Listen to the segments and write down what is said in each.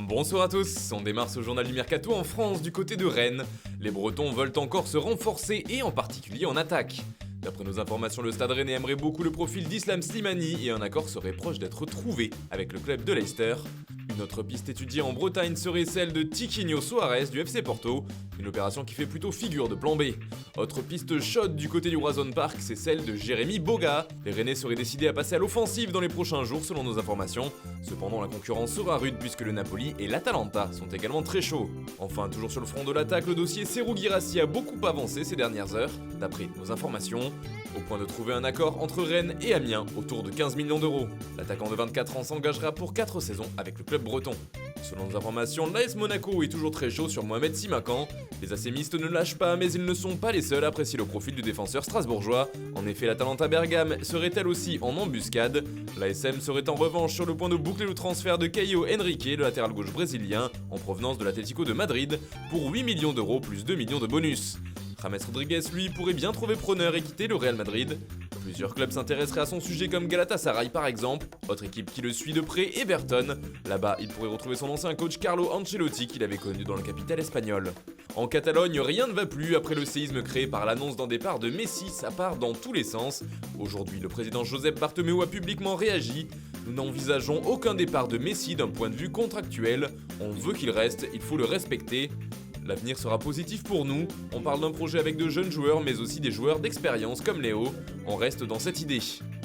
Bonsoir à tous, on démarre ce journal du Mercato en France du côté de Rennes. Les Bretons veulent encore se renforcer et en particulier en attaque. D'après nos informations, le Stade Rennais aimerait beaucoup le profil d'Islam Slimani et un accord serait proche d'être trouvé avec le club de Leicester. Une autre piste étudiée en Bretagne serait celle de Tiquinho Soares du FC Porto, une opération qui fait plutôt figure de plan B. Autre piste chaude du côté du Horizon Park, c'est celle de Jérémy Boga. Les Rennais seraient décidés à passer à l'offensive dans les prochains jours selon nos informations. Cependant, la concurrence sera rude puisque le Napoli et l'Atalanta sont également très chauds. Enfin, toujours sur le front de l'attaque, le dossier Serhou Guirassy a beaucoup avancé ces dernières heures, d'après nos informations, au point de trouver un accord entre Rennes et Amiens autour de 15 millions d'euros. L'attaquant de 24 ans s'engagera pour 4 saisons avec le club breton. Selon nos informations, l'AS Monaco est toujours très chaud sur Mohamed Simakan. Les assémistes ne lâchent pas, mais ils ne sont pas les seuls à apprécier le profil du défenseur strasbourgeois. En effet, l'Atalanta Bergame serait elle aussi en embuscade. L'ASM serait en revanche sur le point de boucler le transfert de Caio Henrique, le latéral gauche brésilien, en provenance de l'Atlético de Madrid, pour 8 millions d'euros plus 2 millions de bonus. James Rodriguez, lui, pourrait bien trouver preneur et quitter le Real Madrid. Plusieurs clubs s'intéresseraient à son sujet comme Galatasaray par exemple. Autre équipe qui le suit de près, Everton. Là-bas, il pourrait retrouver son ancien coach Carlo Ancelotti qu'il avait connu dans le capital espagnol. En Catalogne, rien ne va plus après le séisme créé par l'annonce d'un départ de Messi, ça part dans tous les sens. Aujourd'hui, le président Josep Bartomeu a publiquement réagi. Nous n'envisageons aucun départ de Messi d'un point de vue contractuel. On veut qu'il reste, il faut le respecter. L'avenir sera positif pour nous, on parle d'un projet avec de jeunes joueurs mais aussi des joueurs d'expérience comme Léo, on reste dans cette idée.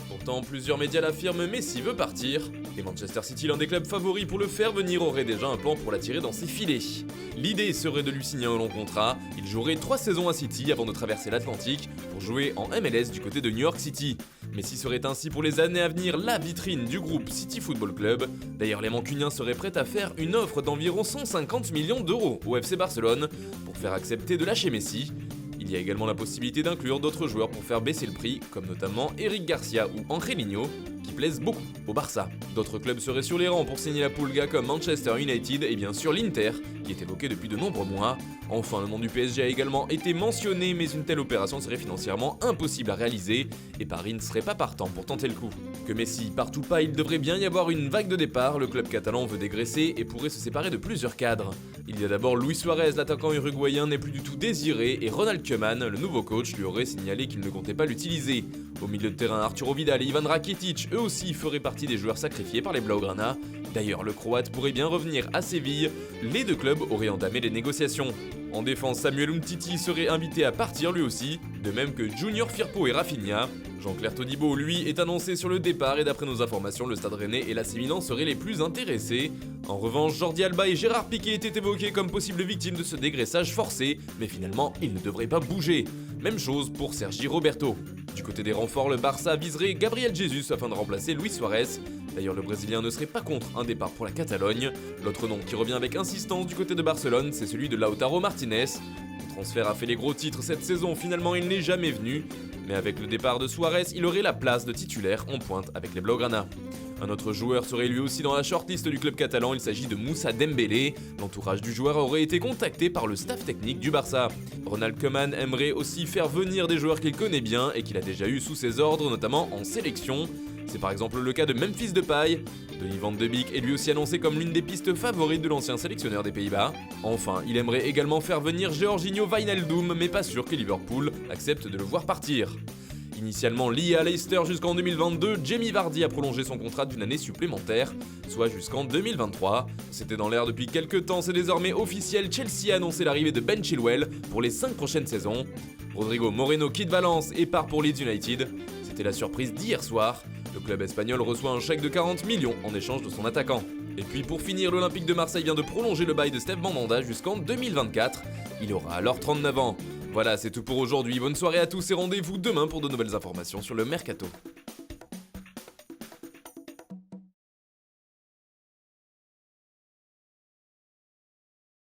Pourtant, plusieurs médias l'affirment, Messi veut partir, et Manchester City, l'un des clubs favoris pour le faire venir, aurait déjà un plan pour l'attirer dans ses filets. L'idée serait de lui signer un long contrat, il jouerait 3 saisons à City avant de traverser l'Atlantique pour jouer en MLS du côté de New York City. Messi serait ainsi pour les années à venir la vitrine du groupe City Football Club. D'ailleurs, les Mancuniens seraient prêts à faire une offre d'environ 150 millions d'euros au FC Barcelone pour faire accepter de lâcher Messi. Il y a également la possibilité d'inclure d'autres joueurs pour faire baisser le prix, comme notamment Eric Garcia ou Angelino, qui plaisent beaucoup au Barça. D'autres clubs seraient sur les rangs pour signer la Pulga comme Manchester United et bien sûr l'Inter, qui est évoqué depuis de nombreux mois. Enfin, le nom du PSG a également été mentionné, mais une telle opération serait financièrement impossible à réaliser, et Paris ne serait pas partant pour tenter le coup. Que Messi parte ou pas, il devrait bien y avoir une vague de départ, le club catalan veut dégraisser et pourrait se séparer de plusieurs cadres. Il y a d'abord Luis Suarez, l'attaquant uruguayen n'est plus du tout désiré, et Ronald Koeman, le nouveau coach, lui aurait signalé qu'il ne comptait pas l'utiliser. Au milieu de terrain, Arturo Vidal et Ivan Rakitic, eux aussi, feraient partie des joueurs sacrifiés par les Blaugrana. D'ailleurs, le Croate pourrait bien revenir à Séville, les deux clubs auraient entamé les négociations. En défense, Samuel Umtiti serait invité à partir lui aussi, de même que Junior Firpo et Rafinha. Jean-Claire Todibo, lui, est annoncé sur le départ et d'après nos informations, le Stade Rennais et l'AC Milan seraient les plus intéressés. En revanche, Jordi Alba et Gérard Piqué étaient évoqués comme possibles victimes de ce dégraissage forcé, mais finalement, ils ne devraient pas bouger. Même chose pour Sergi Roberto. Du côté des renforts, le Barça viserait Gabriel Jesus afin de remplacer Luis Suarez. D'ailleurs, le Brésilien ne serait pas contre un départ pour la Catalogne. L'autre nom qui revient avec insistance du côté de Barcelone, c'est celui de Lautaro Martinez. Le transfert a fait les gros titres cette saison, finalement il n'est jamais venu. Mais avec le départ de Suarez, il aurait la place de titulaire en pointe avec les Blaugrana. Un autre joueur serait lui aussi dans la shortlist du club catalan, il s'agit de Moussa Dembélé. L'entourage du joueur aurait été contacté par le staff technique du Barça. Ronald Koeman aimerait aussi faire venir des joueurs qu'il connaît bien et qu'il a déjà eu sous ses ordres, notamment en sélection. C'est par exemple le cas de Memphis Depay. Donny van de Beek est lui aussi annoncé comme l'une des pistes favorites de l'ancien sélectionneur des Pays-Bas. Enfin, il aimerait également faire venir Georginio Wijnaldum, mais pas sûr que Liverpool accepte de le voir partir. Initialement lié à Leicester jusqu'en 2022, Jamie Vardy a prolongé son contrat d'une année supplémentaire, soit jusqu'en 2023. C'était dans l'air depuis quelques temps, c'est désormais officiel, Chelsea a annoncé l'arrivée de Ben Chilwell pour les 5 prochaines saisons. Rodrigo Moreno quitte Valence et part pour Leeds United. C'était la surprise d'hier soir. Le club espagnol reçoit un chèque de 40 millions en échange de son attaquant. Et puis pour finir, l'Olympique de Marseille vient de prolonger le bail de Steve Mandanda jusqu'en 2024. Il aura alors 39 ans. Voilà, c'est tout pour aujourd'hui. Bonne soirée à tous et rendez-vous demain pour de nouvelles informations sur le Mercato.